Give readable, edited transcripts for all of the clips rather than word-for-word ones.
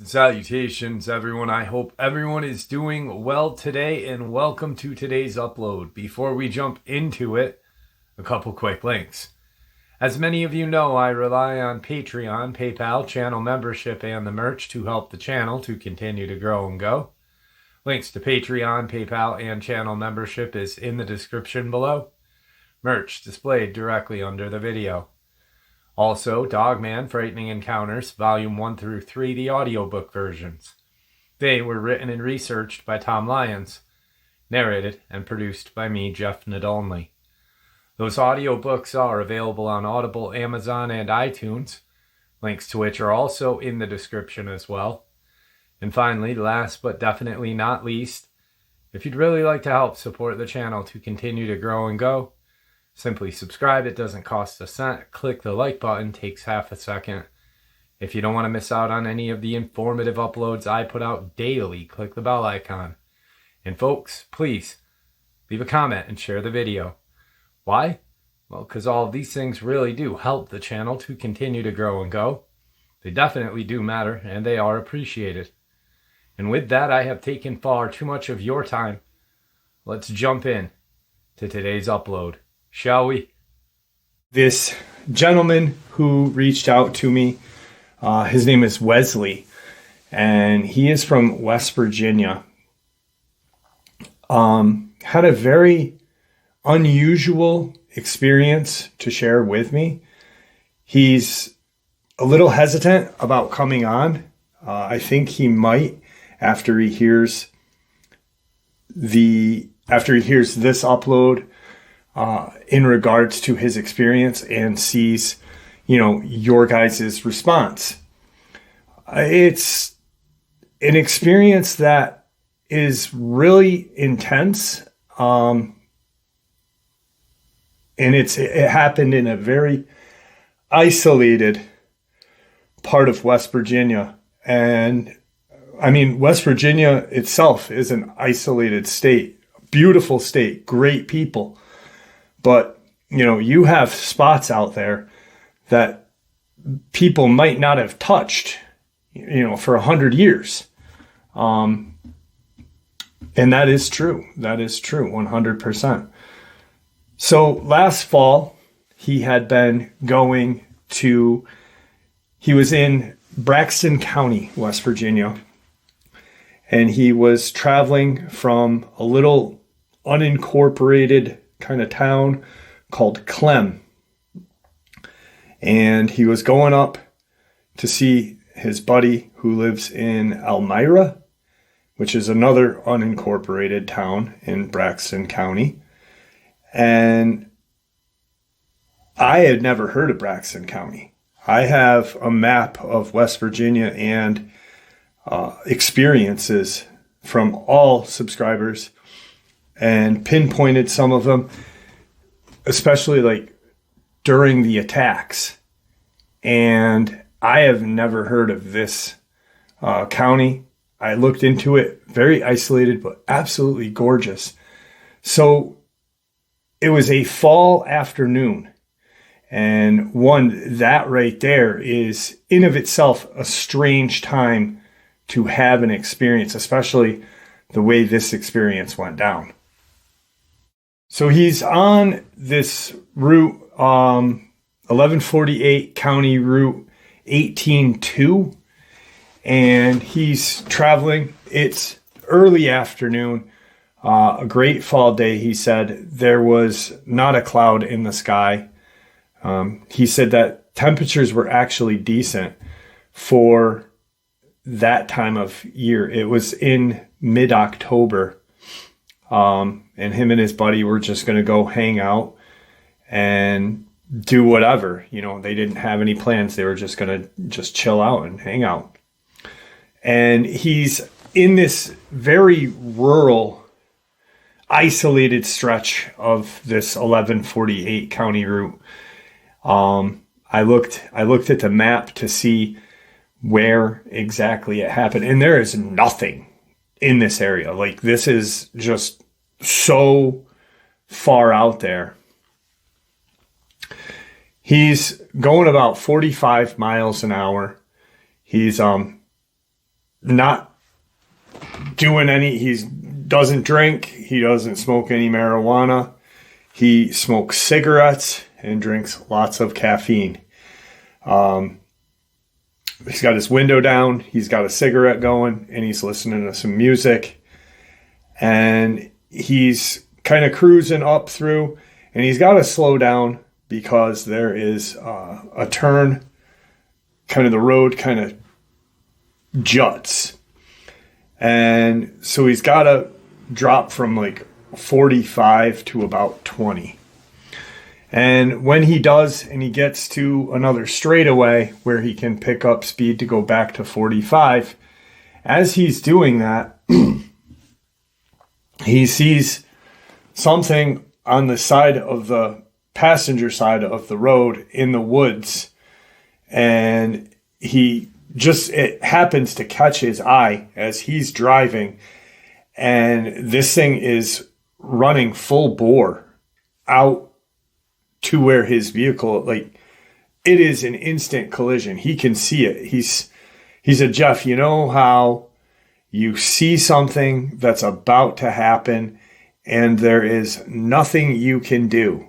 Salutations, everyone. I hope everyone is doing well today, and welcome to today's upload. Before we jump into it, a couple quick links. As many of you know, I rely on Patreon, PayPal, channel membership, and the merch to help the channel to continue to grow and go. Links to Patreon, PayPal, and channel membership is in the description below. Merch displayed directly under the video. Also, Dogman, Frightening Encounters, Volume 1 through 3, the audiobook versions. They were written and researched by Tom Lyons, narrated and produced by me, Jeff Nadolny. Those audiobooks are available on Audible, Amazon, and iTunes, links to which are also in the description as well. And finally, last but definitely not least, if you'd really like to help support the channel to continue to grow and go, simply subscribe. It doesn't cost a cent. Click the like button, takes half a second. If you don't want to miss out on any of the informative uploads I put out daily, click the bell icon. And folks, please leave a comment and share the video. Why? Well, because all of these things really do help the channel to continue to grow and go. They definitely do matter, and they are appreciated. And with that, I have taken far too much of your time. Let's jump in to today's upload. Shall we? This gentleman who reached out to me, his name is Wesley, and he is from West Virginia. Had a very unusual experience to share with me. He's a little hesitant about coming on. I think he might after he hears this upload. In regards to his experience and sees, your guys' response. It's an experience that is really intense. And it happened in a very isolated part of West Virginia. And I mean, West Virginia itself is an isolated state, beautiful state, great people. But, you have spots out there that people might not have touched, for 100 years. And that is true. That is true, 100%. So last fall, he was in Braxton County, West Virginia. And he was traveling from a little unincorporated kind of town called Clem, and he was going up to see his buddy who lives in Elmira, which is another unincorporated town in Braxton County. And I had never heard of Braxton County. I have a map of West Virginia and experiences from all subscribers, and pinpointed some of them, especially like during the attacks. And I have never heard of this county. I looked into it, very isolated, but absolutely gorgeous. So it was a fall afternoon. And that right there is in of itself a strange time to have an experience, especially the way this experience went down. So he's on this route, 1148 County Route 18-2, and he's traveling. It's early afternoon, a great fall day, he said. There was not a cloud in the sky. He said that temperatures were actually decent for that time of year. It was in mid-October. And him and his buddy were just going to go hang out and do whatever. They didn't have any plans. They were just going to just chill out and hang out. And he's in this very rural, isolated stretch of this 1148 county route. I looked at the map to see where exactly it happened, and there is nothing in this area. Like, this is just so far out there. He's going about 45 miles an hour. He's not doing he doesn't drink. He doesn't smoke any marijuana. He smokes cigarettes and drinks lots of caffeine. He's got his window down. He's got a cigarette going, and he's listening to some music. And he's kind of cruising up through, and he's got to slow down because there is a turn. Kind of the road kind of juts. And so he's got to drop from like 45 to about 20. And when he does, and he gets to another straightaway where he can pick up speed to go back to 45, as he's doing that, he sees something on the side of the passenger side of the road in the woods. And it happens to catch his eye as he's driving. And this thing is running full bore out to where his vehicle, like, it is an instant collision. He can see it. He said, Jeff, you know how you see something that's about to happen and there is nothing you can do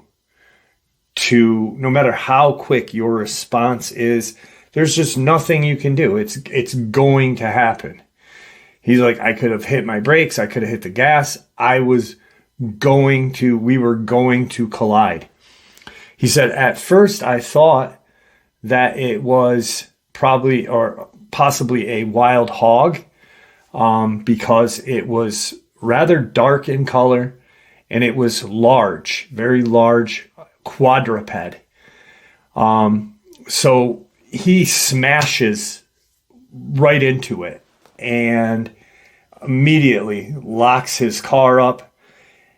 no matter how quick your response is, there's just nothing you can do. It's going to happen. He's like, I could have hit my brakes. I could have hit the gas. We were going to collide. He said, at first I thought that it was probably or possibly a wild hog because it was rather dark in color and it was large, very large quadruped. So he smashes right into it and immediately locks his car up.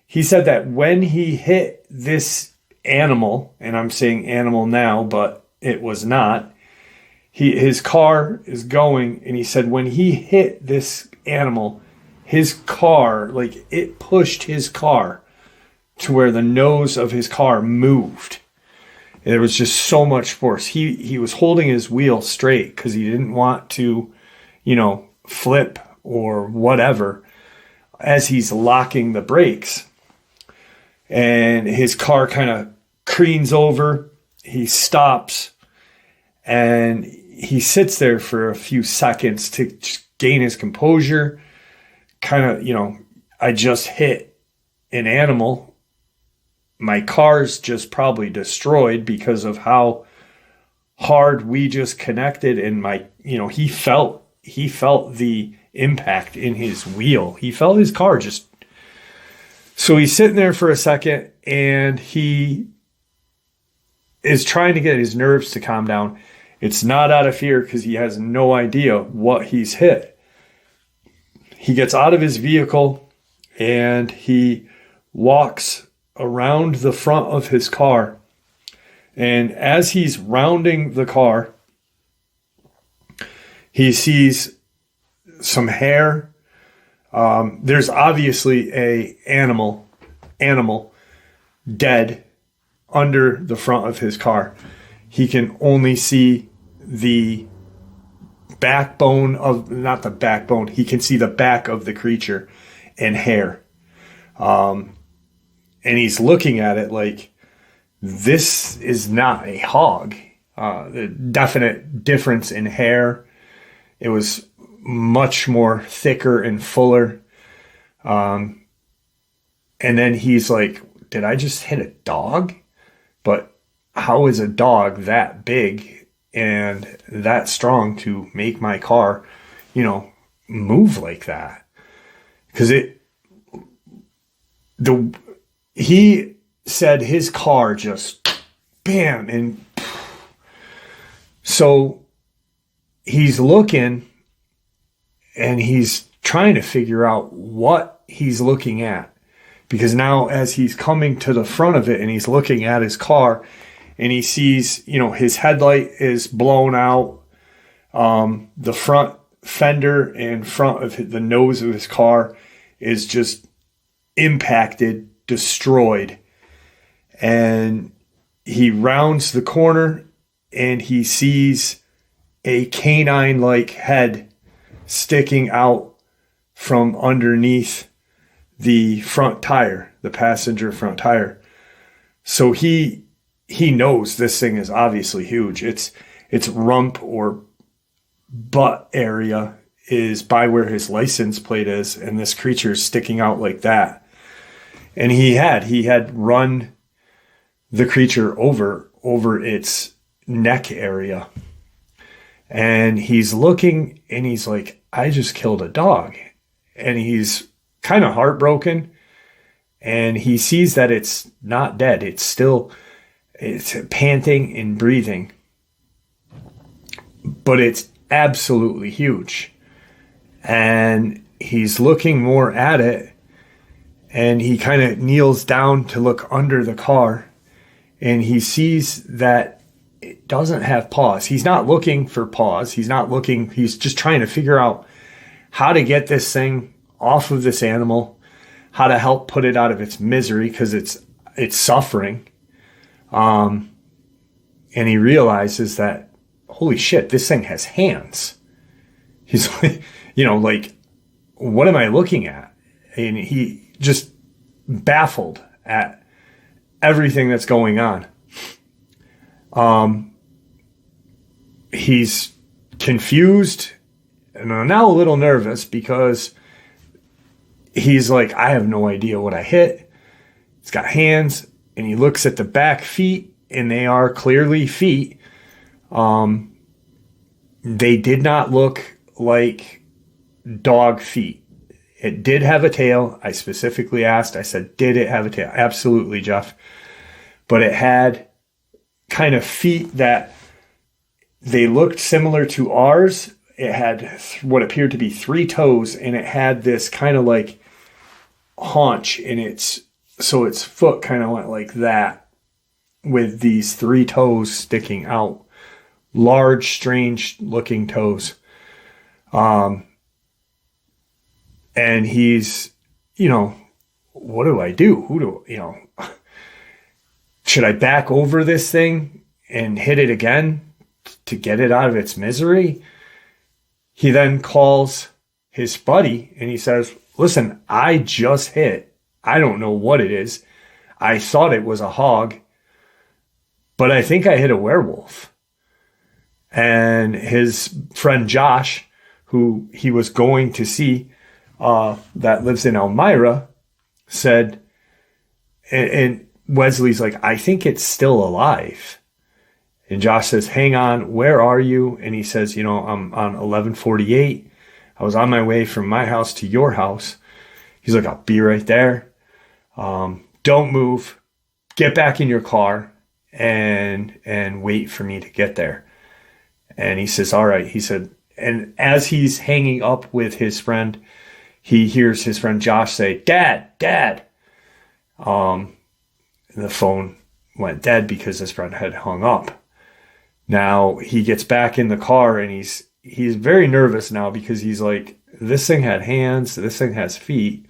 He said that when he hit this animal, and I'm saying animal now, but it was not, his car is going, and he said when he hit this animal, his car, like, it pushed his car to where the nose of his car moved. And there was just so much force. He was holding his wheel straight because he didn't want to, flip or whatever as he's locking the brakes. And his car kind of careens over. He stops and he sits there for a few seconds to just gain his composure. Kind of, I just hit an animal. My car's just probably destroyed because of how hard we just connected. And he felt the impact in his wheel. He felt his car just. So he's sitting there for a second and he is trying to get his nerves to calm down. It's not out of fear because he has no idea what he's hit. He gets out of his vehicle and he walks around the front of his car. And as he's rounding the car, he sees some hair. There's obviously a animal dead under the front of his car. He can only see the backbone of, not the backbone, he can see the back of the creature and hair. And he's looking at it like, this is not a hog. The definite difference in hair. It was much more thicker and fuller. And then he's like, did I just hit a dog? But how is a dog that big and that strong to make my car, move like that? Because he said his car just bam. And so he's looking and he's trying to figure out what he's looking at. Because now as he's coming to the front of it and he's looking at his car and he sees, his headlight is blown out. The front fender in front of the nose of his car is just impacted, destroyed. And he rounds the corner and he sees a canine-like head sticking out from underneath the front tire, the passenger front tire. So he knows this thing is obviously huge. Its rump or butt area is by where his license plate is, and this creature is sticking out like that. And he had run the creature over its neck area. And he's looking and he's like, I just killed a dog. And he's kind of heartbroken. And he sees that it's not dead. It's panting and breathing. But it's absolutely huge. And he's looking more at it. And he kind of kneels down to look under the car. And he sees that it doesn't have paws. He's not looking for paws. He's just trying to figure out how to get this thing off of this animal, how to help put it out of its misery because it's suffering. And he realizes that, holy shit, this thing has hands. He's like, what am I looking at? And he just baffled at everything that's going on. He's confused and now a little nervous because he's like, I have no idea what I hit. It's got hands, and he looks at the back feet, and they are clearly feet. They did not look like dog feet. It did have a tail. I specifically asked, I said, did it have a tail? Absolutely, Jeff. But it had kind of feet that they looked similar to ours. It had what appeared to be 3 toes, and it had this kind of like haunch in its foot kind of went like that with these 3 toes sticking out. Large, strange looking toes. And he's, what do I do? Should I back over this thing and hit it again to get it out of its misery? He then calls his buddy and he says, listen, I just hit. I don't know what it is. I thought it was a hog, but I think I hit a werewolf. And his friend Josh, who he was going to see, that lives in Elmira, said, and Wesley's like, I think it's still alive. And Josh says, hang on, where are you? And he says, I'm on 1148. I was on my way from my house to your house. He's like, I'll be right there. Don't move. Get back in your car and wait for me to get there. And he says, all right. He said, and as he's hanging up with his friend, he hears his friend Josh say, Dad. And the phone went dead because his friend had hung up. Now he gets back in the car and he's very nervous now because he's like, this thing had hands, this thing has feet.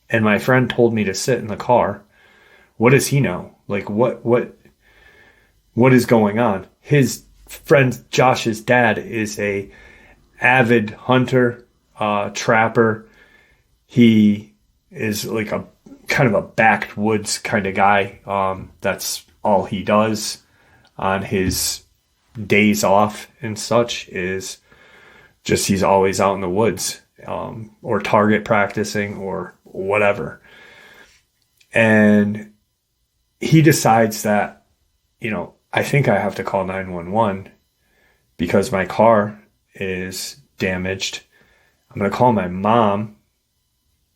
And my friend told me to sit in the car. What does he know? Like what is going on? His friend Josh's dad is a avid hunter, trapper. He is like a kind of a backwoods kind of guy. That's all he does on his days off and such is just he's always out in the woods, or target practicing or whatever. And he decides that, I think I have to call 911 because my car is damaged. I'm going to call my mom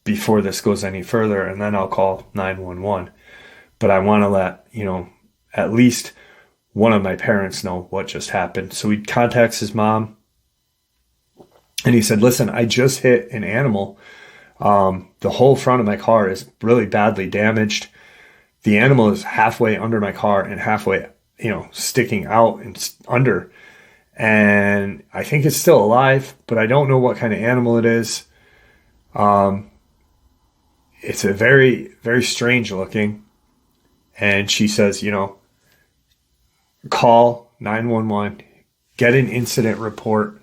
before this goes any further, and then I'll call 911. But I want to let, at least one of my parents know what just happened. So he contacts his mom, and he said, listen, I just hit an animal. The whole front of my car is really badly damaged. The animal is halfway under my car and halfway, sticking out and under. And I think it's still alive, but I don't know what kind of animal it is. It's a very, very strange looking. And she says, call 911, get an incident report.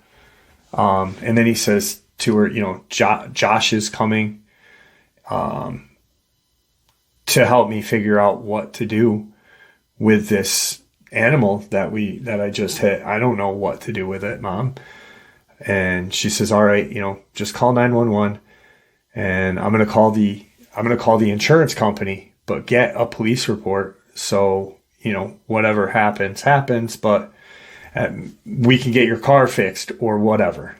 And then he says to her, Josh is coming to help me figure out what to do with this animal that I just hit. I don't know what to do with it, Mom. And she says, all right, just call 911 and I'm going to call the insurance company, but get a police report. So, whatever happens, but we can get your car fixed or whatever.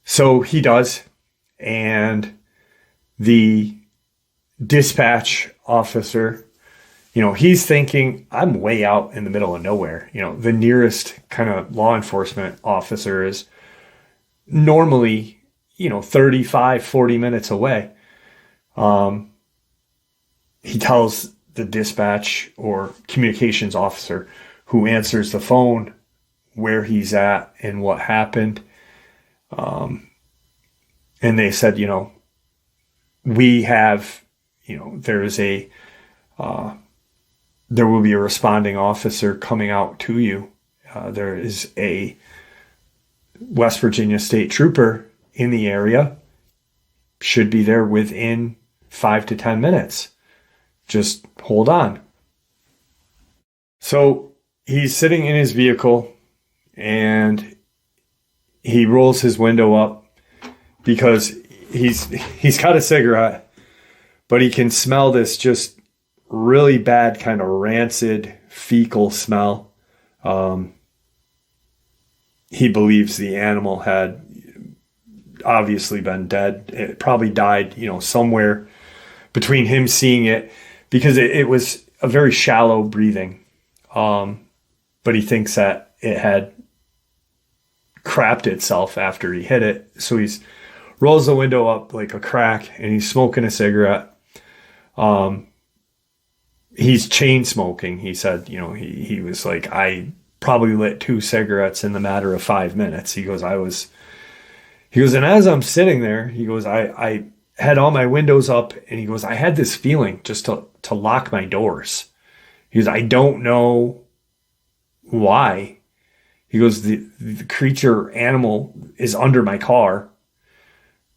So he does. And the dispatch officer, he's thinking, I'm way out in the middle of nowhere. The nearest kind of law enforcement officer is normally, 35, 40 minutes away. He tells the dispatch or communications officer who answers the phone where he's at and what happened. And they said, we have, there will be a responding officer coming out to you. There is a West Virginia state trooper in the area, should be there within 5 to 10 minutes. Just hold on. So he's sitting in his vehicle and he rolls his window up because he's got a cigarette, but he can smell this just really bad kind of rancid fecal smell. He believes the animal had obviously been dead. It probably died, somewhere between him seeing it, because it was a very shallow breathing. But he thinks that it had crapped itself after he hit it. So he's rolls the window up like a crack and he's smoking a cigarette. He's chain smoking. He said, he was like, I probably lit 2 cigarettes in the matter of 5 minutes. He goes, and as I'm sitting there, he goes, I had all my windows up and he goes, I had this feeling just to lock my doors. He goes, I don't know why. He goes, the creature animal is under my car,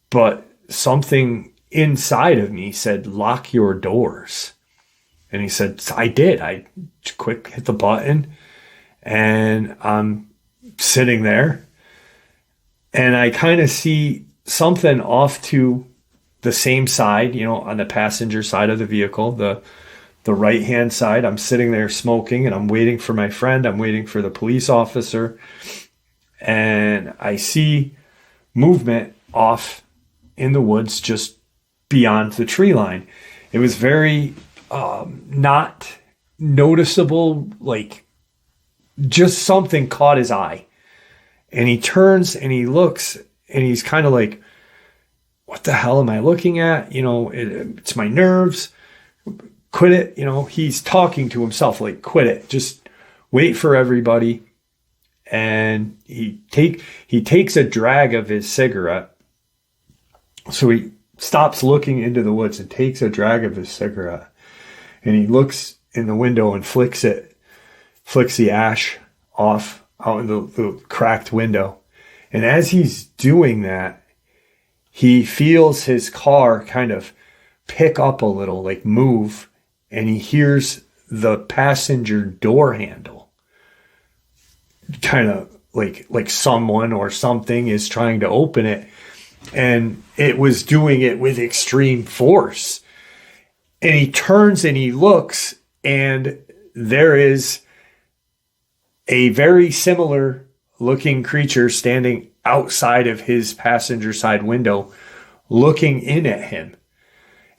but something inside of me said, lock your doors. And he said, I did. I quick hit the button and I'm sitting there and I kind of see something off to the same side, on the passenger side of the vehicle, the right-hand side. I'm sitting there smoking and I'm waiting for my friend. I'm waiting for the police officer. And I see movement off in the woods just beyond the tree line. It was very not noticeable, like just something caught his eye. And he turns and he looks and he's kind of like, what the hell am I looking at? It's my nerves. Quit it. He's talking to himself like, quit it. Just wait for everybody. And he takes a drag of his cigarette. So he stops looking into the woods and takes a drag of his cigarette. And he looks in the window and flicks the ash off out in the cracked window. And as he's doing that, he feels his car kind of pick up a little, like move, and he hears the passenger door handle kind of like someone or something is trying to open it. And it was doing it with extreme force. And he turns and he looks, and there is a very similar looking creature standing outside of his passenger side window, looking in at him.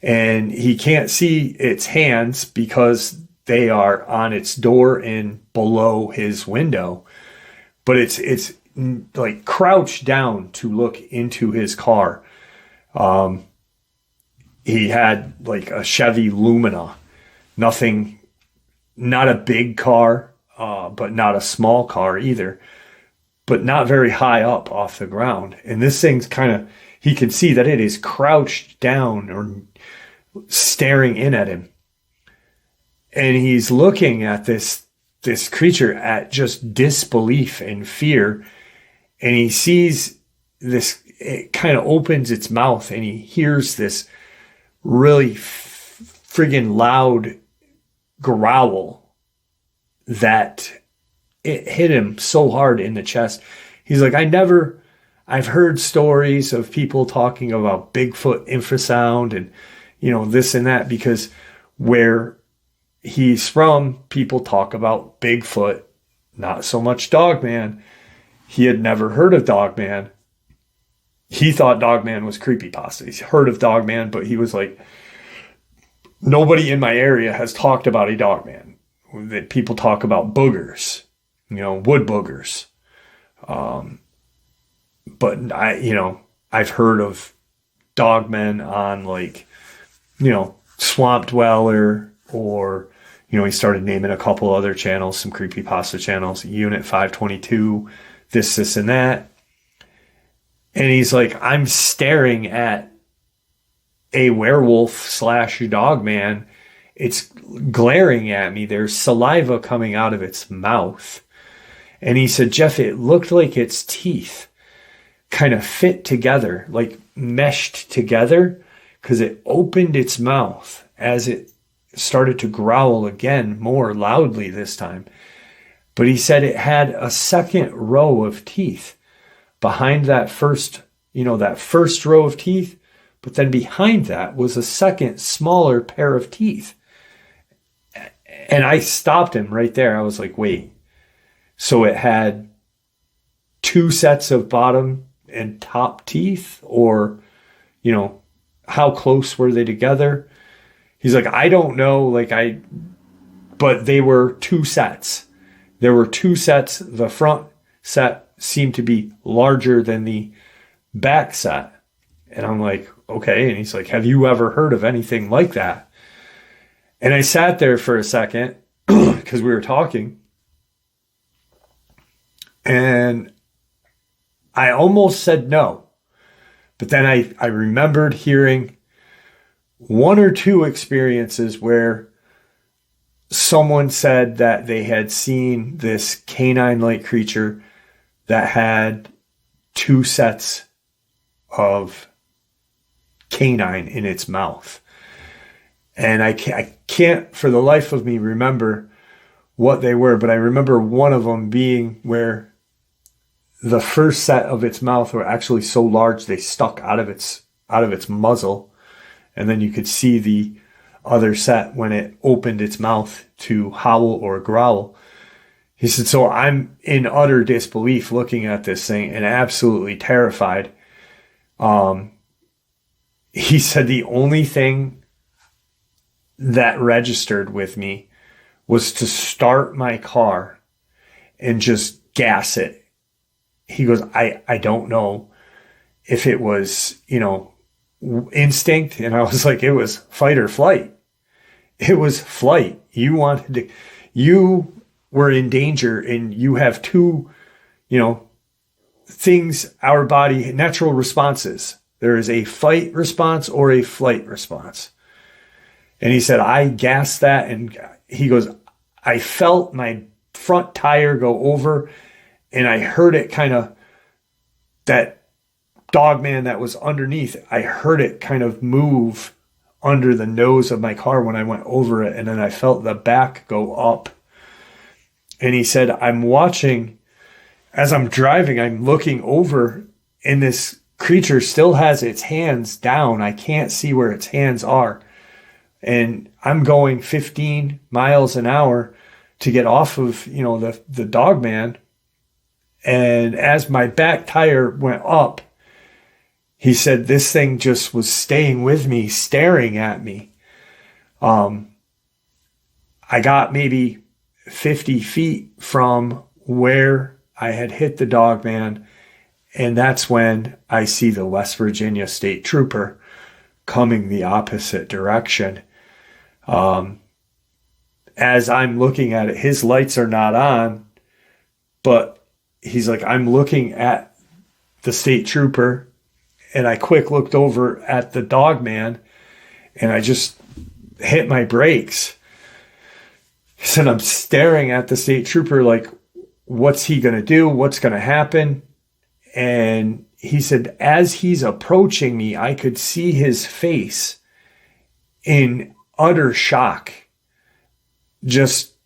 And he can't see its hands because they are on its door and below his window. But it's like crouched down to look into his car. He had like a Chevy Lumina, not a big car, but not a small car either, but not very high up off the ground. And this thing's he can see that it is crouched down or staring in at him. And he's looking at this creature at just disbelief and fear. And he sees this, it kind of opens its mouth and he hears this really friggin' loud growl that it hit him so hard in the chest. He's like, I've heard stories of people talking about Bigfoot infrasound and, this and that, because where he's from, people talk about Bigfoot, not so much Dogman. He had never heard of Dogman. He thought Dogman was creepypasta. He's heard of Dogman, but he was like, nobody in my area has talked about a Dogman. That people talk about boogers, wood boogers. But I've heard of Dogmen on Swamp Dweller, or, he started naming a couple other channels, some creepypasta channels, Unit 522, this, and that. And he's like, I'm staring at a werewolf / Dogman. It's glaring at me. There's saliva coming out of its mouth. And he said, Jeff, it looked like its teeth kind of fit together, like meshed together, because it opened its mouth as it started to growl again more loudly this time. But he said it had a second row of teeth behind that first row of teeth. But then behind that was a second smaller pair of teeth. And I stopped him right there. I was like, wait, so it had two sets of bottom and top teeth, or, how close were they together? He's like, I don't know. But they were two sets. There were two sets. The front set seemed to be larger than the back set. And I'm like, okay. And he's like, have you ever heard of anything like that? And I sat there for a second because we were talking. And I almost said no. But then I remembered hearing one or two experiences where someone said that they had seen this canine-like creature that had two sets of canine in its mouth. And I can't for the life of me remember what they were, but I remember one of them being where the first set of its mouth were actually so large they stuck out of its muzzle, and then you could see the other set when it opened its mouth to howl or growl. He said, so I'm in utter disbelief looking at this thing and absolutely terrified. He said the only thing that registered with me was to start my car and just gas it. He goes, I don't know if it was, instinct. And I was like, it was fight or flight. It was flight. You were in danger, and you have two, things, our body, natural responses. There is a fight response or a flight response. And he said, I gassed that. And he goes, I felt my front tire go over, and I heard it kind of, that Dogman that was underneath, I heard it kind of move under the nose of my car when I went over it. And then I felt the back go up. And he said, I'm watching, as I'm driving, I'm looking over, and this creature still has its hands down. I can't see where its hands are. And I'm going 15 miles an hour to get off of, the Dogman. And as my back tire went up, he said this thing just was staying with me, staring at me. I got maybe 50 feet from where I had hit the Dogman, and that's when I see the West Virginia State Trooper coming the opposite direction. As I'm looking at it, his lights are not on, but he's like, I'm looking at the state trooper, and I quick looked over at the Dogman, and I just hit my brakes. He said, I'm staring at the state trooper like, what's he going to do? What's going to happen? And he said, as he's approaching me, I could see his face in utter shock. And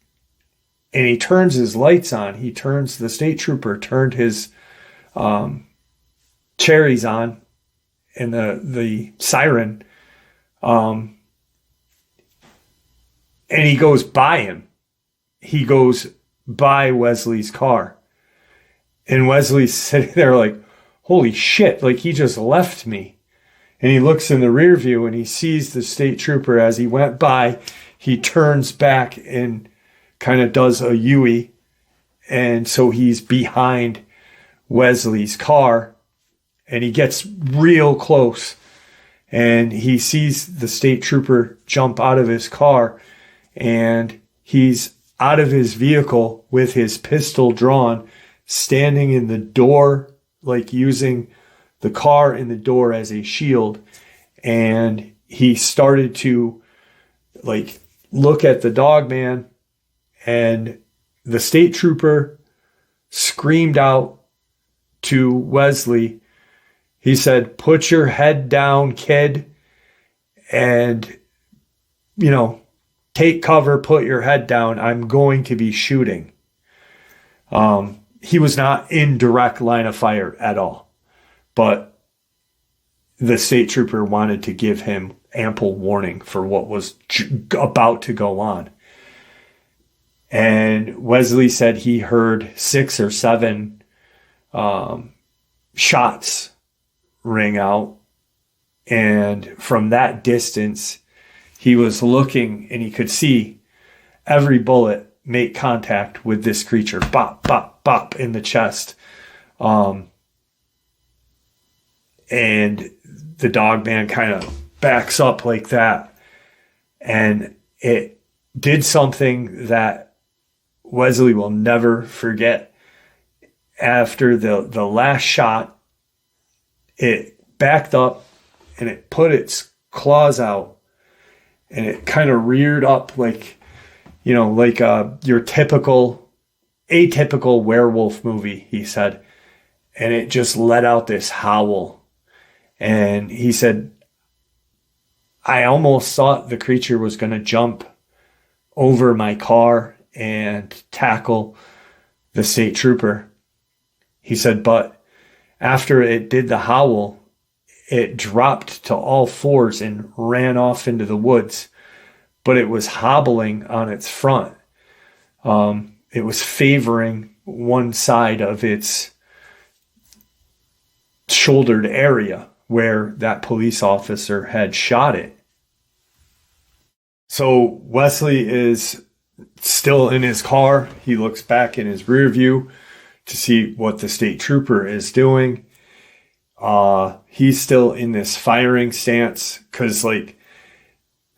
he turns his lights on. The state trooper turned his cherries on and the siren. And he goes by him. He goes by Wesley's car. And Wesley's sitting there like, holy shit, like he just left me. And he looks in the rear view and he sees the state trooper as he went by. He turns back and kind of does a U-ey. And so he's behind Wesley's car. And he gets real close. And he sees the state trooper jump out of his car. And he's out of his vehicle with his pistol drawn, standing in the door, like using the car and the door as a shield. And he started to like look at the Dogman, and the state trooper screamed out to Wesley. He said, put your head down, kid, and, take cover, put your head down. I'm going to be shooting. He was not in direct line of fire at all, but the state trooper wanted to give him ample warning for what was about to go on. And Wesley said he heard 6 or 7 shots ring out. And from that distance, he was looking and he could see every bullet make contact with this creature. Bop, bop, bop in the chest. And the Dogman kind of backs up like that. And it did something that Wesley will never forget. After the last shot, it backed up and it put its claws out and it kind of reared up like your atypical werewolf movie, he said. And it just let out this howl. And he said, I almost thought the creature was going to jump over my car and tackle the state trooper. He said, but after it did the howl, it dropped to all fours and ran off into the woods. But it was hobbling on its front. It was favoring one side of its shouldered area where that police officer had shot it. So Wesley is still in his car. He looks back in his rear view to see what the state trooper is doing. He's still in this firing stance because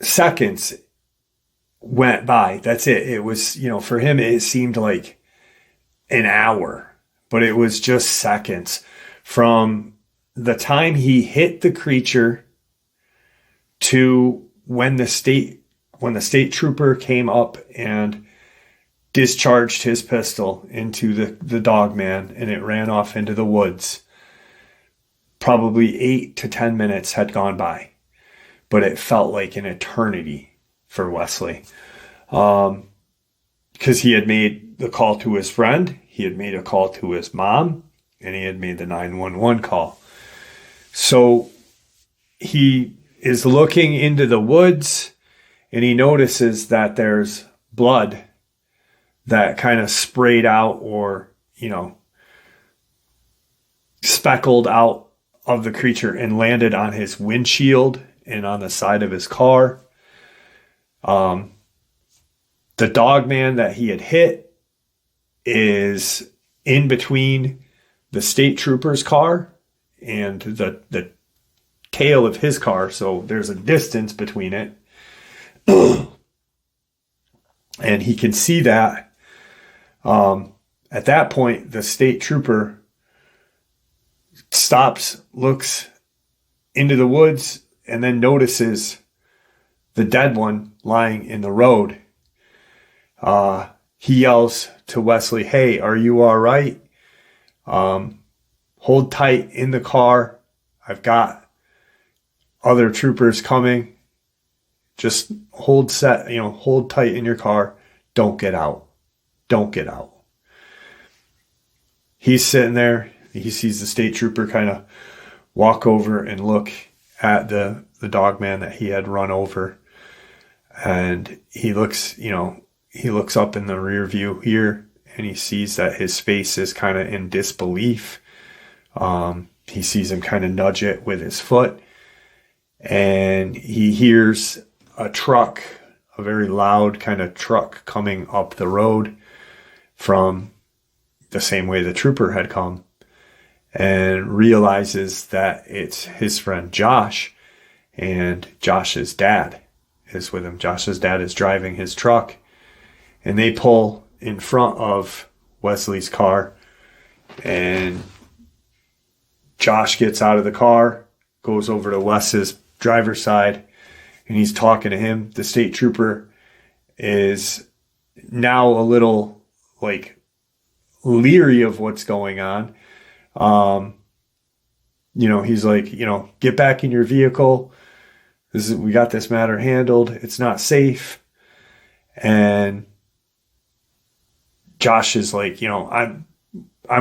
seconds went by. That's it. It was, for him, it seemed like an hour, but it was just seconds from the time he hit the creature to when the state trooper came up and discharged his pistol into the Dogman and it ran off into the woods. Probably 8 to 10 minutes had gone by, but it felt like an eternity for Wesley. Because he had made the call to his friend, he had made a call to his mom, and he had made the 911 call. So he is looking into the woods and he notices that there's blood that kind of sprayed out or, speckled out of the creature and landed on his windshield and on the side of his car. The Dogman that he had hit is in between the state trooper's car and the tail of his car. So there's a distance between it. And he can see that. At that point, the state trooper stops, looks into the woods, and then notices the dead one lying in the road. He yells to Wesley, "Hey, are you all right? Hold tight in the car. I've got other troopers coming. Just hold tight in your car. Don't get out. Don't get out." He's sitting there. He sees the state trooper kind of walk over and look at the dogman that he had run over. And he looks up in the rear view here, and he sees that his face is kind of in disbelief. He sees him kind of nudge it with his foot, and he hears a truck, a very loud kind of truck coming up the road from the same way the trooper had come, and realizes that it's his friend Josh, and Josh's dad is with him. Josh's dad is driving his truck, and they pull in front of Wesley's car, and Josh gets out of the car, goes over to Wes's driver's side, and he's talking to him. The state trooper is now a little leery of what's going on. He's like, "Get back in your vehicle. We got this matter handled. It's not safe." And Josh is like, I'm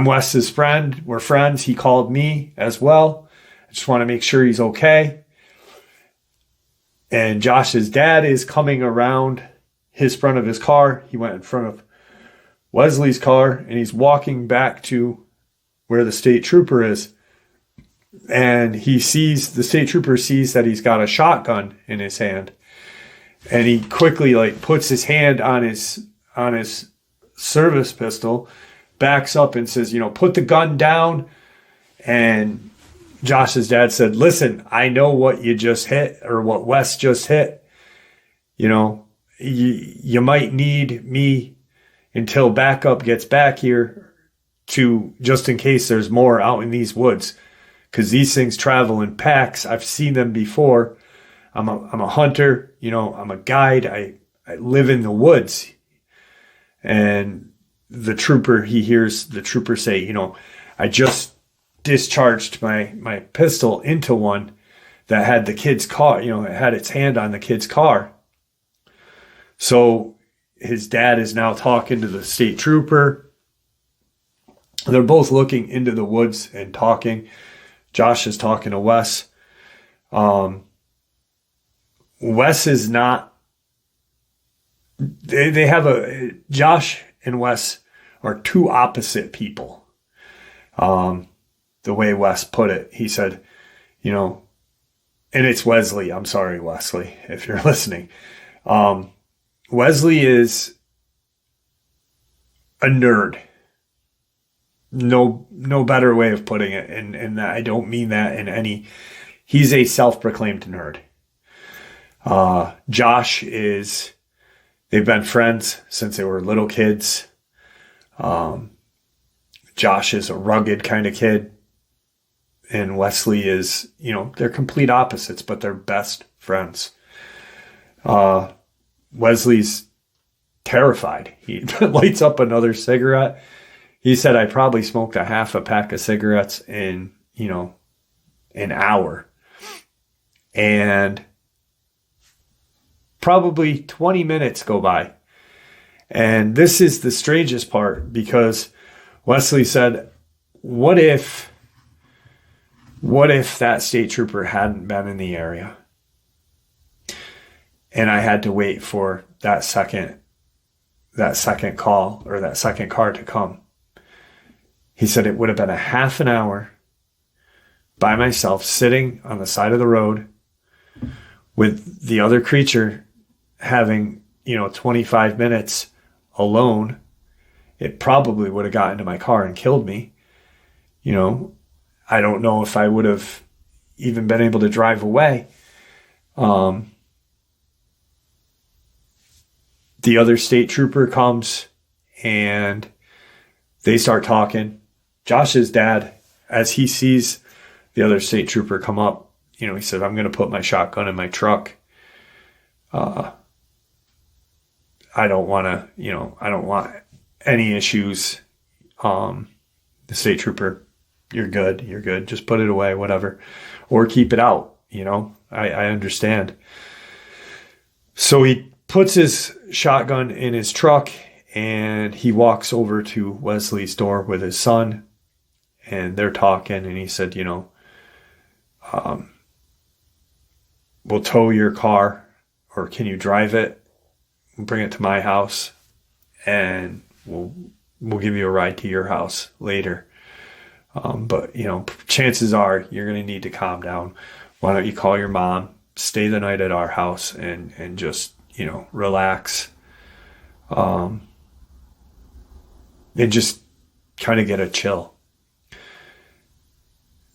Wes's friend. We're friends. He called me as well. I just want to make sure he's okay. And Josh's dad is coming around his front of his car. He went in front of Wesley's car, and he's walking back to where the state trooper is. And the state trooper sees that he's got a shotgun in his hand. And he quickly puts his hand on his service pistol, backs up and says, "Put the gun down." And Josh's dad said, "Listen, I know what you just hit, or what Wes just hit. You might need me until backup gets back here, to just in case there's more out in these woods, because these things travel in packs. I've seen them before. I'm a hunter, I'm a guide. I live in the woods." And he hears the trooper say, "I just discharged my pistol into one that had the kid's car, it had its hand on the kid's car." So his dad is now talking to the state trooper. They're both looking into the woods and talking. Josh is talking to Wes. Wes is not, they have Josh and Wes are two opposite people. The way Wes put it, he said, and it's Wesley. I'm sorry, Wesley, if you're listening. Wesley is a nerd. No better way of putting it. And I don't mean that in any, he's a self-proclaimed nerd. Josh they've been friends since they were little kids. Josh is a rugged kind of kid. And Wesley is, they're complete opposites, but they're best friends. Wesley's terrified. He lights up another cigarette. He said, "I probably smoked a half a pack of cigarettes in, an hour." And probably 20 minutes go by. And this is the strangest part, because Wesley said, what if that state trooper hadn't been in the area, and I had to wait for that second call, or that second car to come? He said it would have been a half an hour by myself sitting on the side of the road with the other creature having, 25 minutes alone. It probably would have gotten into my car and killed me. I don't know if I would have even been able to drive away. The other state trooper comes, and they start talking. Josh's dad, as he sees the other state trooper come up, he said, "I'm going to put my shotgun in my truck. I don't want to, I don't want any issues. The state trooper, you're good. Just put it away, whatever, or keep it out. I understand. So he puts his shotgun in his truck and he walks over to Wesley's door with his son, and they're talking, and he said, we'll tow your car, or can you drive it and bring it to my house, and we'll give you a ride to your house later. But chances are you're going to need to calm down. Why don't you call your mom, stay the night at our house, and just, relax. And just kind of get a chill.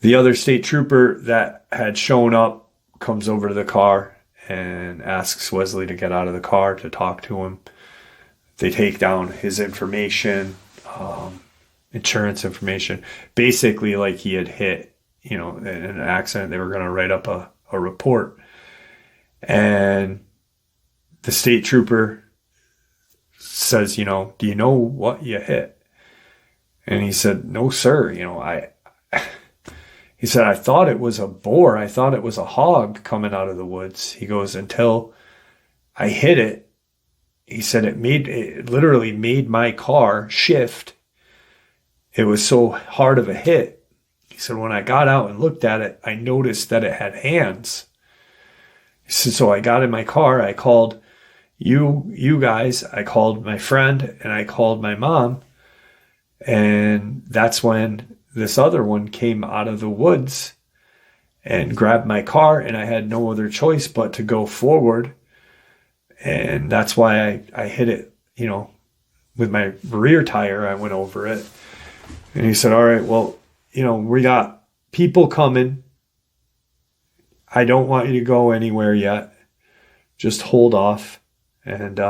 The other state trooper that had shown up comes over to the car and asks Wesley to get out of the car to talk to him. They take down his information, insurance information, basically like he had hit, in an accident. They were going to write up a report. And the state trooper says, do you know what you hit? And he said, no, sir. He said, I thought it was a boar. I thought it was a hog coming out of the woods. He goes, until I hit it, he said, it literally made my car shift. It was so hard of a hit. He said, when I got out and looked at it, I noticed that it had hands. He said, so I got in my car. I called you guys. I called my friend, and I called my mom. And that's when this other one came out of the woods and grabbed my car, and I had no other choice but to go forward. And that's why I hit it, with my rear tire. I went over it. And he said, all right, well, we got people coming. I don't want you to go anywhere yet. Just hold off. And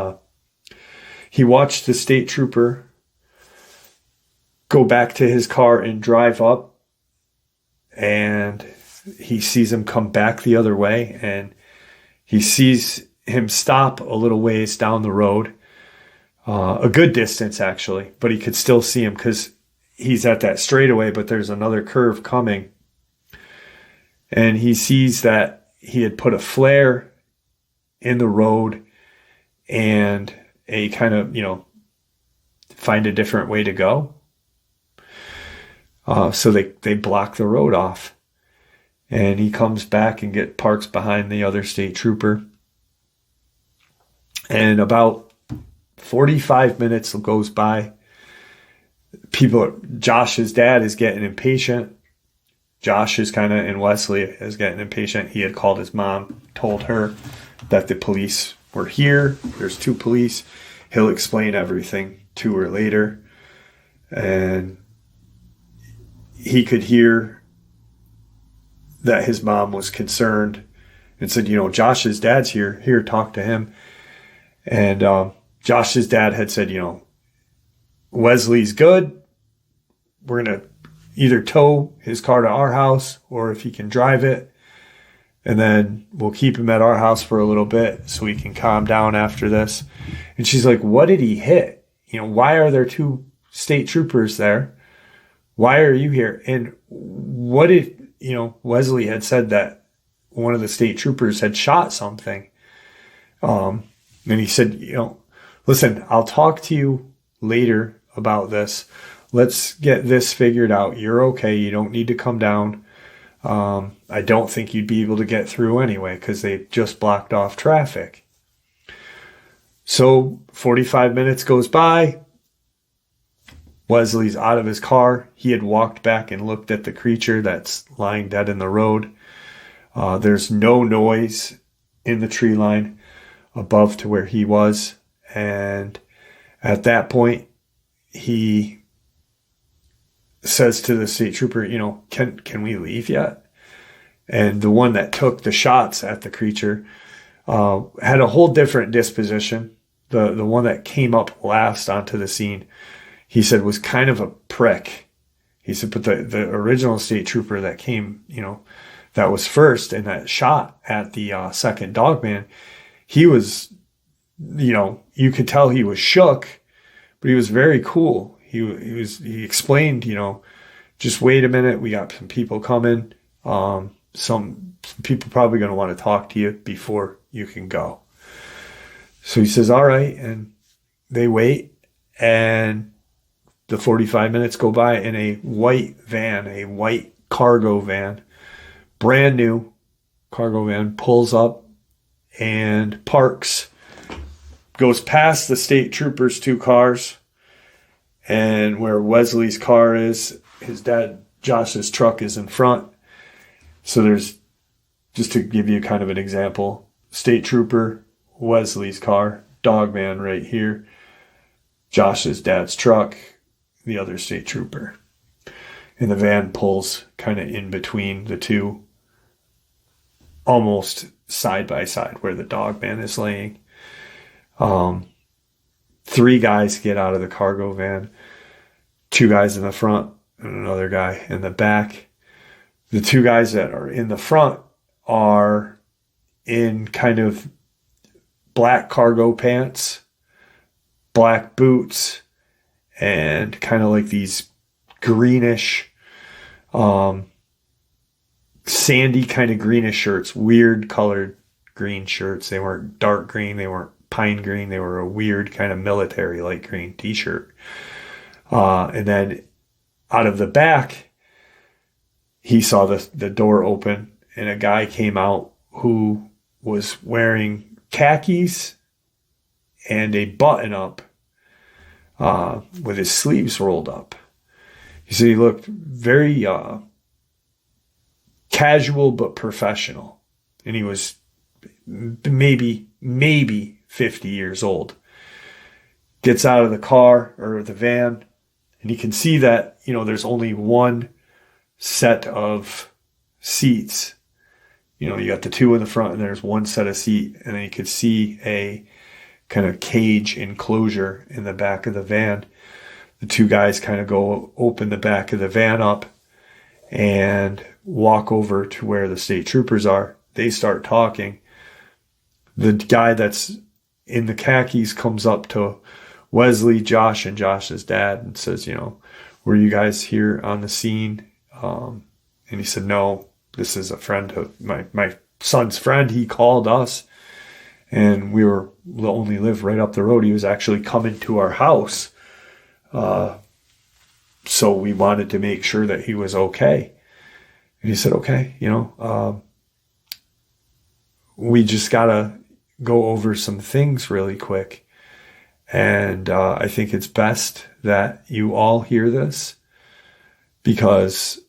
he watched the state trooper go back to his car and drive up. And he sees him come back the other way. And he sees him stop a little ways down the road. A good distance, actually. But he could still see him because he's at that straightaway, but there's another curve coming. And he sees that he had put a flare in the road and a kind of, find a different way to go. So they block the road off. And he comes back and parks behind the other state trooper. And about 45 minutes goes by. Josh's dad is getting impatient. Josh is and Wesley is getting impatient. He had called his mom, told her that the police were here. There's 2 police. He'll explain everything to her later. And he could hear that his mom was concerned and said, Josh's dad's here. Here, talk to him. And Josh's dad had said, Wesley's good. We're going to either tow his car to our house, or if he can drive it, and then we'll keep him at our house for a little bit so he can calm down after this. And she's like, what did he hit? Why are there 2 state troopers there? Why are you here? And what if, Wesley had said that one of the state troopers had shot something. And he said, listen, I'll talk to you later about this. Let's get this figured out. You're okay. You don't need to come down. I don't think you'd be able to get through anyway because they just blocked off traffic. So 45 minutes goes by. Wesley's out of his car. He had walked back and looked at the creature that's lying dead in the road. There's no noise in the tree line above to where he was. And at that point, he says to the state trooper, can we leave yet? And the one that took the shots at the creature had a whole different disposition. The one that came up last onto the scene, he said, was kind of a prick. He said, but the original state trooper that came, that was first and that shot at the second Dogman, he was you could tell he was shook, but he was very cool. He explained, just wait a minute. We got some people coming. Some people probably going to want to talk to you before you can go. So he says, all right. And they wait, and the 45 minutes go by, and a white cargo van, brand new cargo van, pulls up and parks, goes past the state troopers' 2 cars, and where Wesley's car is, his dad Josh's truck is in front. So there's, just to give you kind of an example, state trooper, Wesley's car, Dogman right here, Josh's dad's truck, the other state trooper. And the van pulls kind of in between the two, almost side by side where the Dogman is laying. 3 guys get out of the cargo van, 2 guys in the front and another guy in the back. The 2 guys that are in the front are in kind of black cargo pants, black boots, and kind of like these greenish, sandy kind of greenish shirts, weird colored green shirts. They weren't dark green, they weren't pine green, they were a weird kind of military light green t-shirt. And then out of the back, he saw the door open, and a guy came out who was wearing khakis and a button up with his sleeves rolled up. He said he looked very casual but professional, and he was maybe 50 years old. Gets out of the car or the van, and you can see that, there's only one set of seats. You got the 2 in the front, and there's one set of seat, and then you could see a kind of cage enclosure in the back of the van. The 2 guys kind of go open the back of the van up and walk over to where the state troopers are. They start talking. The guy that's in the khakis comes up to Wesley, Josh, and Josh's dad and says, were you guys here on the scene? And he said, no, this is a friend of my son's friend. He called us, and we only live right up the road. He was actually coming to our house. So we wanted to make sure that he was okay. And he said, okay, we just got to go over some things really quick. And I think it's best that you all hear this, because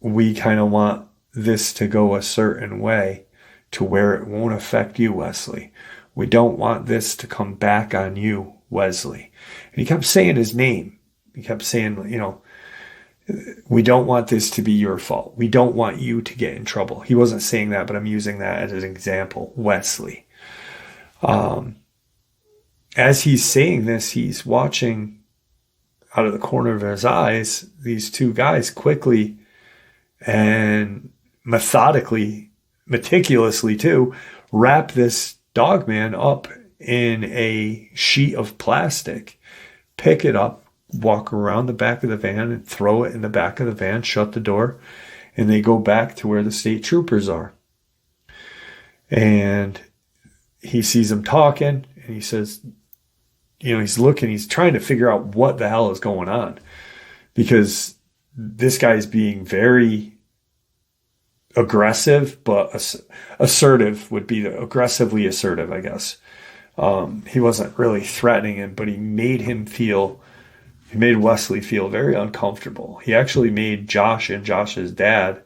we kind of want this to go a certain way to where it won't affect you, Wesley. We don't want this to come back on you, Wesley. And he kept saying his name. He kept saying, we don't want this to be your fault. We don't want you to get in trouble. He wasn't saying that, but I'm using that as an example, Wesley. As he's saying this, he's watching out of the corner of his eyes these 2 guys quickly and meticulously too, wrap this Dogman up in a sheet of plastic, pick it up, walk around the back of the van and throw it in the back of the van, shut the door, and they go back to where the state troopers are. And he sees them talking, and he says, he's looking, he's trying to figure out what the hell is going on, because this guy's being very aggressive, but assertive would be aggressively assertive, I guess. He wasn't really threatening him, but he made Wesley feel very uncomfortable. He actually made Josh and Josh's dad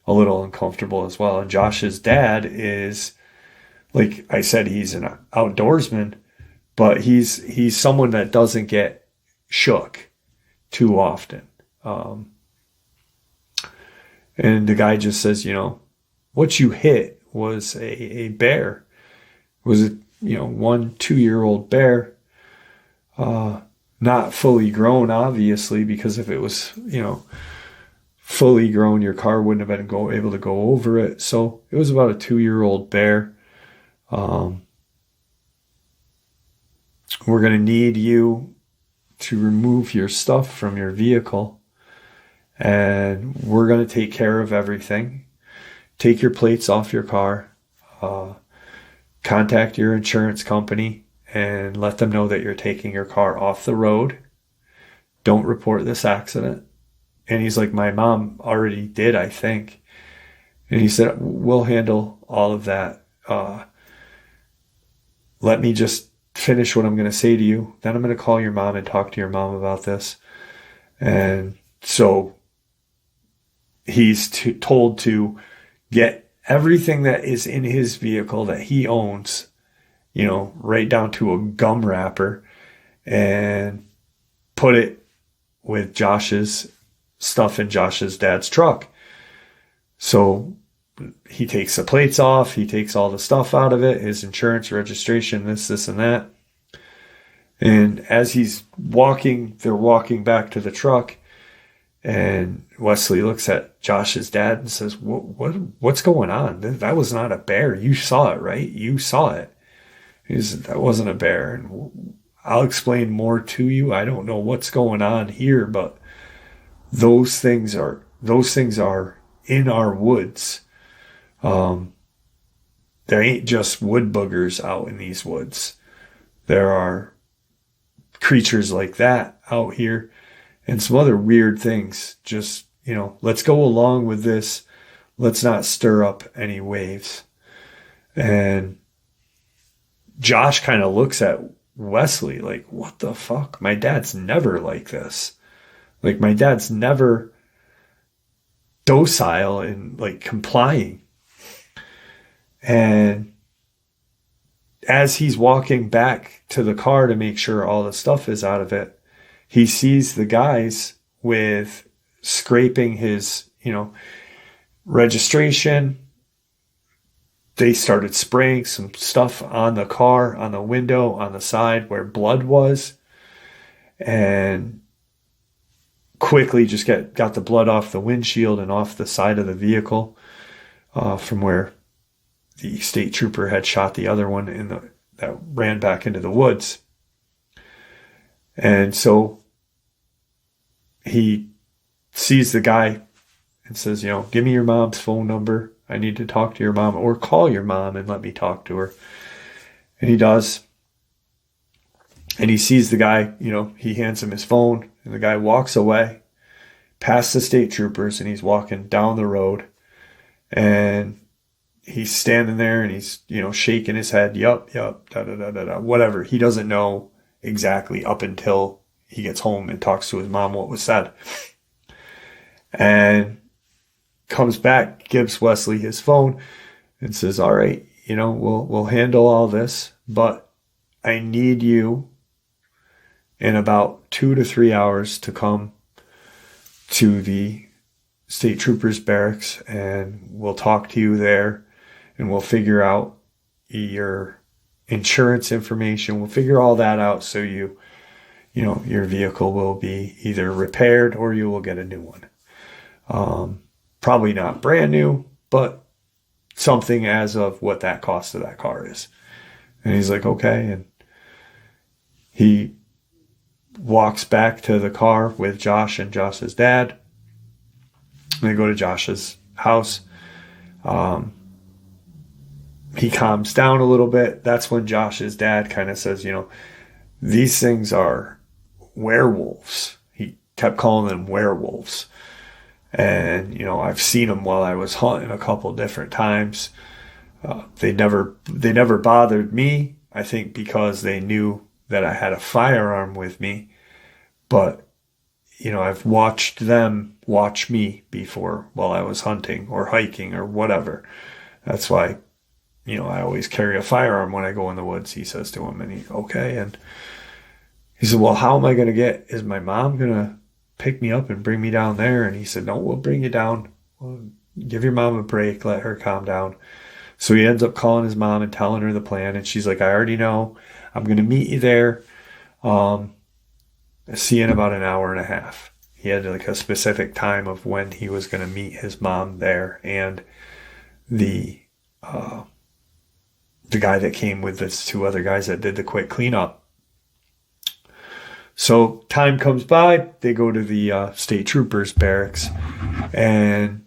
a little uncomfortable as well. And Josh's dad is, like I said, he's an outdoorsman, but he's someone that doesn't get shook too often. And the guy just says, what you hit was a bear. It was a 1-2-year-old bear. Not fully grown, obviously, because if it was, fully grown, your car wouldn't have been able to go over it. So it was about a 2-year-old bear. we're going to need you to remove your stuff from your vehicle, and we're going to take care of everything. Take your plates off your car, contact your insurance company and let them know that you're taking your car off the road. Don't report this accident. And he's like, my mom already did, I think. And he said, we'll handle all of that. Let me just finish what I'm going to say to you. Then I'm going to call your mom and talk to your mom about this. And so he's told to get everything that is in his vehicle that he owns, right down to a gum wrapper, and put it with Josh's stuff in Josh's dad's truck. So he takes the plates off, he takes all the stuff out of it, his insurance, registration, this, and that. And as he's walking, they're walking back to the truck, and Wesley looks at Josh's dad and says, what's going on? That was not a bear. You saw it, right? You saw it. He said, that wasn't a bear. And I'll explain more to you. I don't know what's going on here, but those things are in our woods. There ain't just wood boogers out in these woods. There are creatures like that out here. And some other weird things. Just, let's go along with this. Let's not stir up any waves. And Josh kind of looks at Wesley like, what the fuck? My dad's never like this. Like, my dad's never docile and complying. And as he's walking back to the car to make sure all the stuff is out of it, he sees the guys with scraping his, registration. They started spraying some stuff on the car, on the window, on the side where blood was, and quickly just got the blood off the windshield and off the side of the vehicle, from where the state trooper had shot the other one that ran back into the woods. And so he sees the guy and says, give me your mom's phone number. I need to talk to your mom, or call your mom and let me talk to her. And he does. And he sees the guy, he hands him his phone, and the guy walks away past the state troopers, and he's walking down the road, and he's standing there and he's, shaking his head. Yup, whatever. He doesn't know exactly up until he gets home and talks to his mom what was said. And comes back, gives Wesley his phone and says, all right, we'll handle all this, but I need you in about 2 to 3 hours to come to the state troopers barracks, and we'll talk to you there, and we'll figure out your insurance information. We'll figure all that out so your vehicle will be either repaired or you will get a new one. Probably not brand new, but something as of what that cost of that car is. And he's like, okay. And he walks back to the car with Josh and Josh's dad. They go to Josh's house. He calms down a little bit. That's when Josh's dad kind of says, these things are werewolves. He kept calling them werewolves. And, I've seen them while I was hunting a couple different times. They never bothered me, I think because they knew that I had a firearm with me. But, I've watched them watch me before while I was hunting or hiking or whatever. That's why, I always carry a firearm when I go in the woods, he says to him. And okay. And he said, well, how am I going to is my mom going to pick me up and bring me down there? And he said, no, we'll bring you down. We'll give your mom a break, let her calm down. So he ends up calling his mom and telling her the plan. And she's like, I already know. I'm going to meet you there. See you in about an hour and a half. He had a specific time of when he was going to meet his mom there, and the guy that came with the 2 other guys that did the quick cleanup. So time comes by, they go to the state troopers barracks, and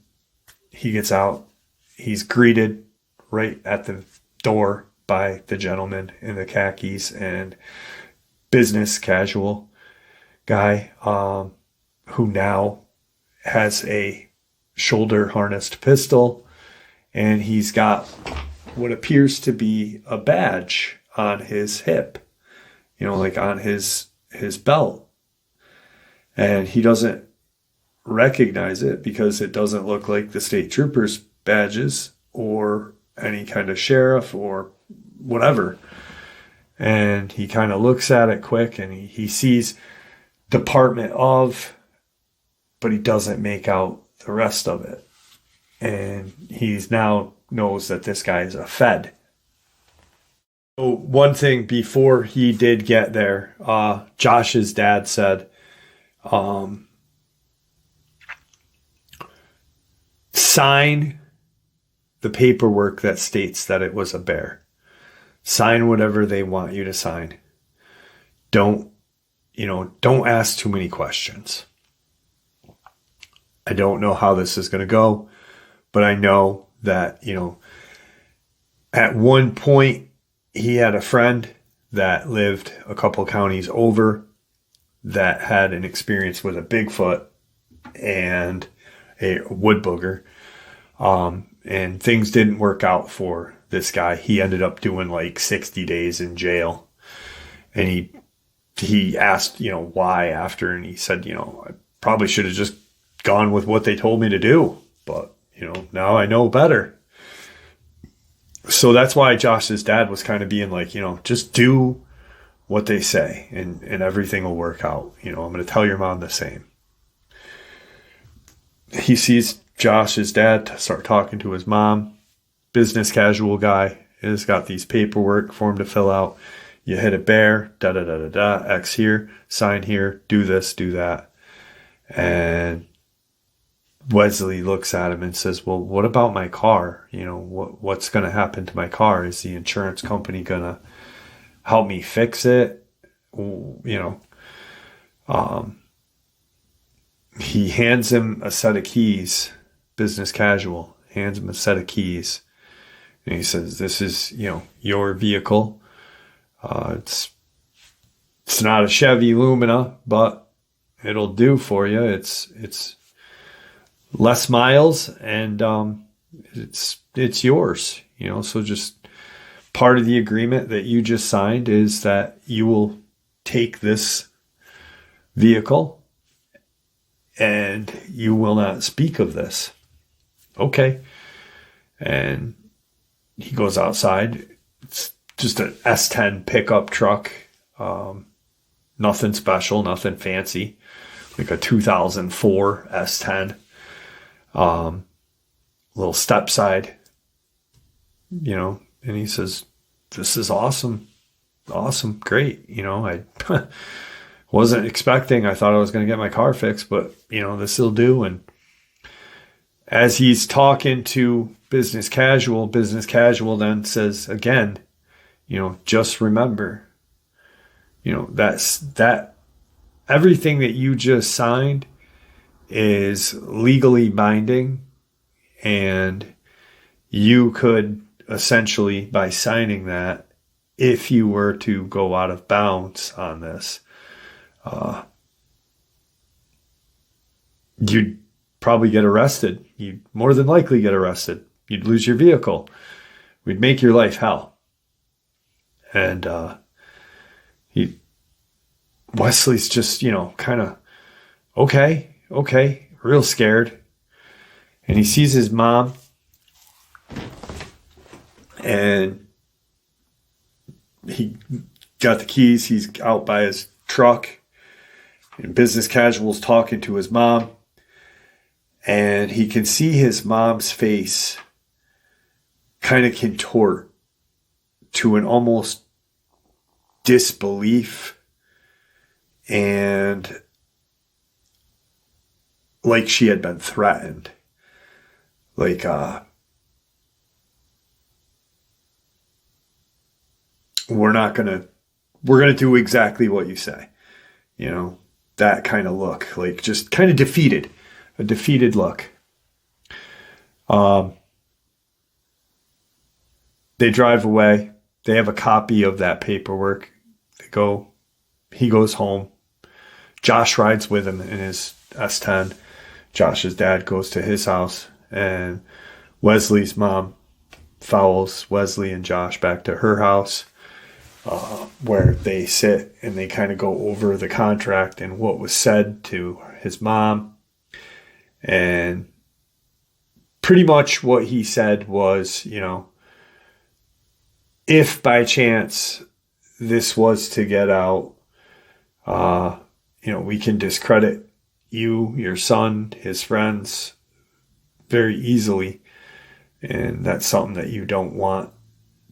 he gets out. He's greeted right at the door by the gentleman in the khakis and business casual guy, who now has a shoulder harnessed pistol, and he's got what appears to be a badge on his hip, like on his belt. And he doesn't recognize it because it doesn't look like the state troopers badges or any kind of sheriff or whatever. And he kind of looks at it quick, and he sees Department of, but he doesn't make out the rest of it. And he's now knows that this guy is a Fed. So one thing before he did get there, Josh's dad said, sign the paperwork that states that it was a bear. Sign whatever they want you to sign. Don't ask too many questions. I don't know how this is going to go, but I know that, at one point he had a friend that lived a couple counties over that had an experience with a Bigfoot and a wood booger. And things didn't work out for this guy. He ended up doing like 60 days in jail. And he asked, why after, and he said, I probably should have just gone with what they told me to do. But, now I know better. So that's why Josh's dad was kind of being like, just do what they say and everything will work out. I'm going to tell your mom the same. He sees Josh's dad start talking to his mom. Business casual guy has got these paperwork for him to fill out. You hit a bear, da-da-da-da-da, X here, sign here, do this, do that. And Wesley looks at him and says, well, what about my car? What's going to happen to my car? Is the insurance company going to help me fix it? He hands him a set of keys, business casual, hands him a set of keys. And he says, this is, your vehicle. It's not a Chevy Lumina, but it'll do for you. It's less miles, and it's yours. So just part of the agreement that you just signed is that you will take this vehicle and you will not speak of this. Okay. And he goes outside. It's just an S10 pickup truck. Nothing special, nothing fancy. Like a 2004 S10. Little step side. And he says, this is awesome. Awesome. Great. I wasn't expecting. I thought I was going to get my car fixed, but, this will do. And as he's talking to business casual then says again, just remember, that everything that you just signed is legally binding, and you could essentially, by signing that, if you were to go out of bounds on this, you'd probably get arrested. You'd more than likely get arrested. You'd lose your vehicle. We'd make your life hell. And Wesley's just, kind of, okay, real scared. And he sees his mom, and he got the keys. He's out by his truck, and business casual's talking to his mom. And he can see his mom's face kind of contort to an almost disbelief, and like she had been threatened. Like, we're going to do exactly what you say. You know, that kind of look, like just kind of defeated, a defeated look. They drive away. They have a copy of that paperwork. He goes home. Josh rides with him in his S10. Josh's dad goes to his house, and Wesley's mom follows Wesley and Josh back to her house, where they sit and they kind of go over the contract and what was said to his mom. And pretty much what he said was, you know, if by chance this was to get out, you know, we can discredit you, your son, his friends very easily. And that's something that you don't want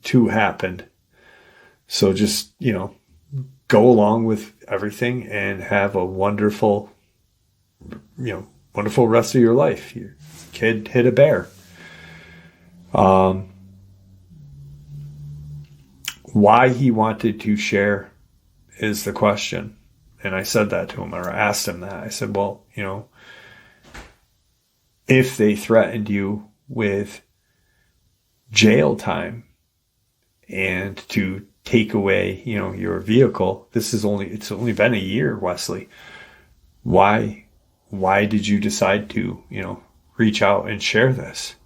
to happen. So just, you know, go along with everything and have a wonderful rest of your life. Your kid hit a bear. Why he wanted to share is the question. And I said that to him, or asked him that. I said, well, you know, if they threatened you with jail time and to take away, you know, your vehicle, it's only been a year, Wesley. Why did you decide to, you know, reach out and share this?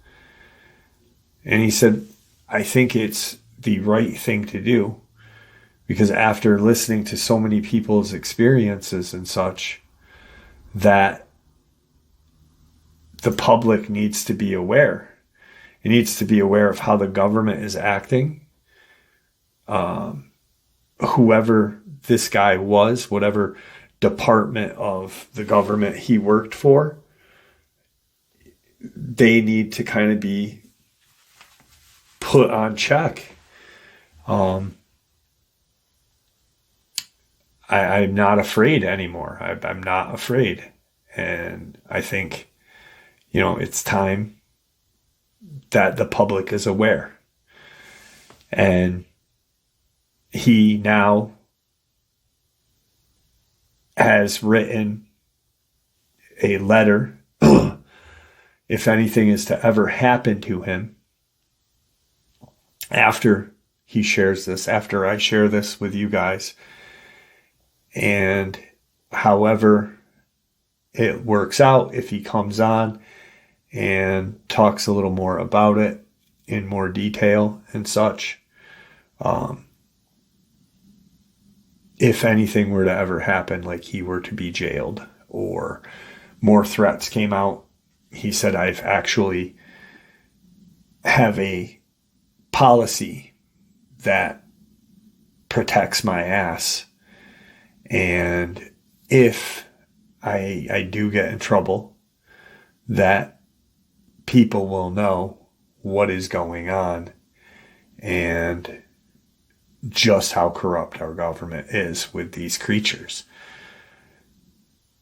And he said, I think it's the right thing to do, because after listening to so many people's experiences and such, that the public needs to be aware. It needs to be aware of how the government is acting. Whoever this guy was, whatever department of the government he worked for, they need to kind of be put on check. I'm not afraid anymore. I'm not afraid. And I think, you know, it's time that the public is aware. And he now has written a letter. If anything is to ever happen to him after he shares this, after I share this with you guys, and however it works out, if he comes on and talks a little more about it in more detail and such, if anything were to ever happen, like he were to be jailed or more threats came out, he said, I've actually have a policy that protects my ass. And if I do get in trouble, that people will know what is going on and just how corrupt our government is with these creatures.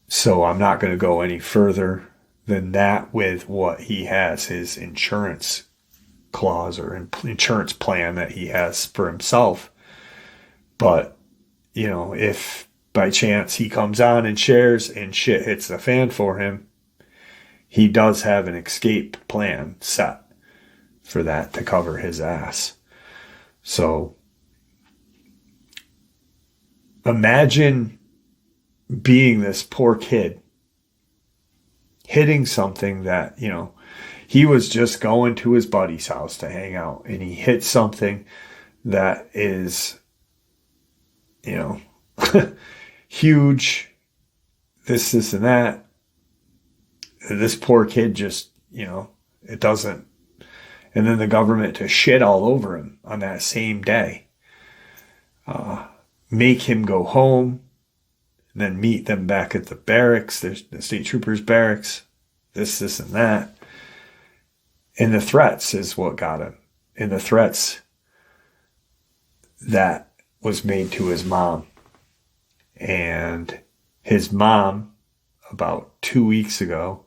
So I'm not going to go any further than that with what he has, his insurance clause or insurance plan that he has for himself. But, you know, if by chance he comes on and shares and shit hits the fan for him, he does have an escape plan set for that to cover his ass. So imagine being this poor kid hitting something that, you know, he was just going to his buddy's house to hang out, and he hit something that is, you know, huge, this and that. This poor kid just, you know, it doesn't. And then the government to shit all over him on that same day. Make him go home, and then meet them back at the barracks, the state troopers' barracks, this and that. And the threats is what got him. And the threats that was made to his mom. And his mom, about 2 weeks ago,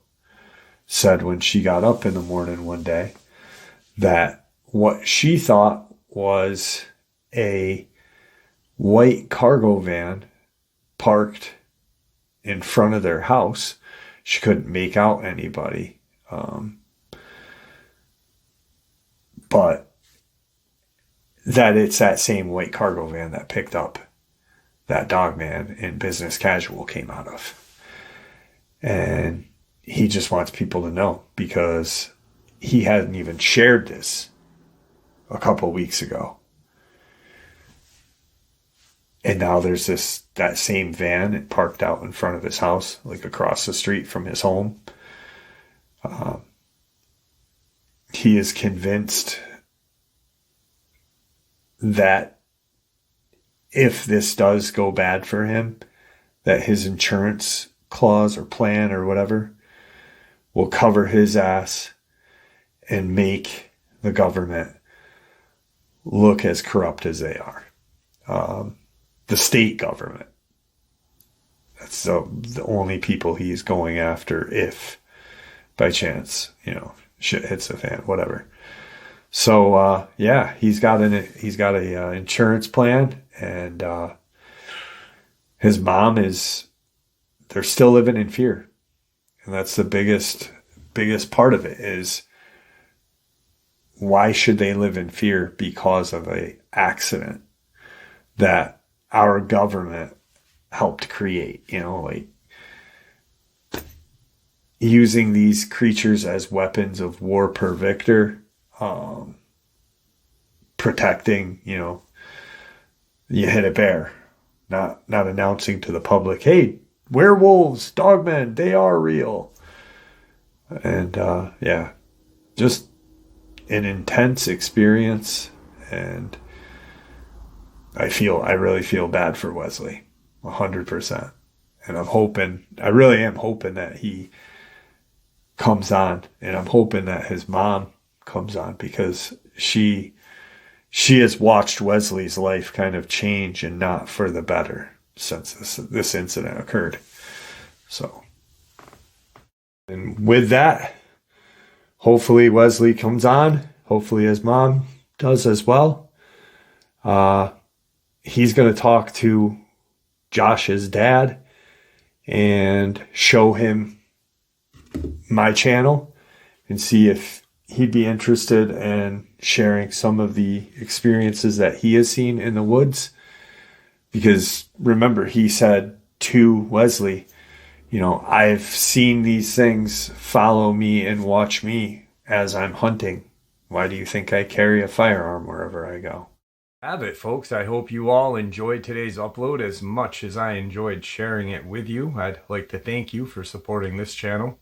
said when she got up in the morning one day that what she thought was a white cargo van parked in front of their house. She couldn't make out anybody. But that it's that same white cargo van that picked up that Dogman in business casual came out of. And he just wants people to know, because he hadn't even shared this a couple weeks ago. And now there's that same van parked out in front of his house, like across the street from his home. He is convinced that if this does go bad for him, that his insurance clause or plan or whatever will cover his ass and make the government look as corrupt as they are. The state government. That's the only people he's going after if, by chance, shit hits the fan, whatever. So yeah, he's got a insurance plan, and his mom they're still living in fear, and that's the biggest part of it. Is why should they live in fear? Because of a accident that our government helped create, like using these creatures as weapons of war per victor, protecting, you hit a bear, not announcing to the public, hey, werewolves, dogmen, they are real. And yeah, just an intense experience, and I really feel bad for Wesley, 100%. And I really am hoping that he comes on, and I'm hoping that his mom comes on, because she has watched Wesley's life kind of change, and not for the better, since this incident occurred. So, and with that, hopefully Wesley comes on. Hopefully his mom does as well. He's going to talk to Josh's dad and show him my channel and see if he'd be interested in sharing some of the experiences that he has seen in the woods. Because remember, he said to Wesley, I've seen these things follow me and watch me as I'm hunting. Why do you think I carry a firearm wherever I go? Have it, folks. I hope you all enjoyed today's upload as much as I enjoyed sharing it with you. I'd like to thank you for supporting this channel.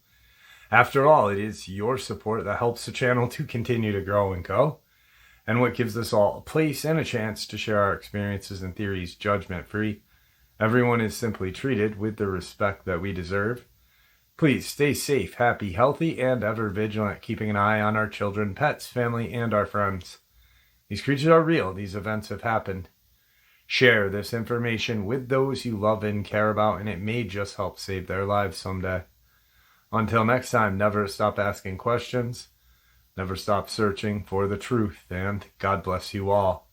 After all, it is your support that helps the channel to continue to grow and go, and what gives us all a place and a chance to share our experiences and theories judgment-free. Everyone is simply treated with the respect that we deserve. Please stay safe, happy, healthy, and ever vigilant, keeping an eye on our children, pets, family, and our friends. These creatures are real. These events have happened. Share this information with those you love and care about, and it may just help save their lives someday. Until next time, never stop asking questions, never stop searching for the truth, and God bless you all.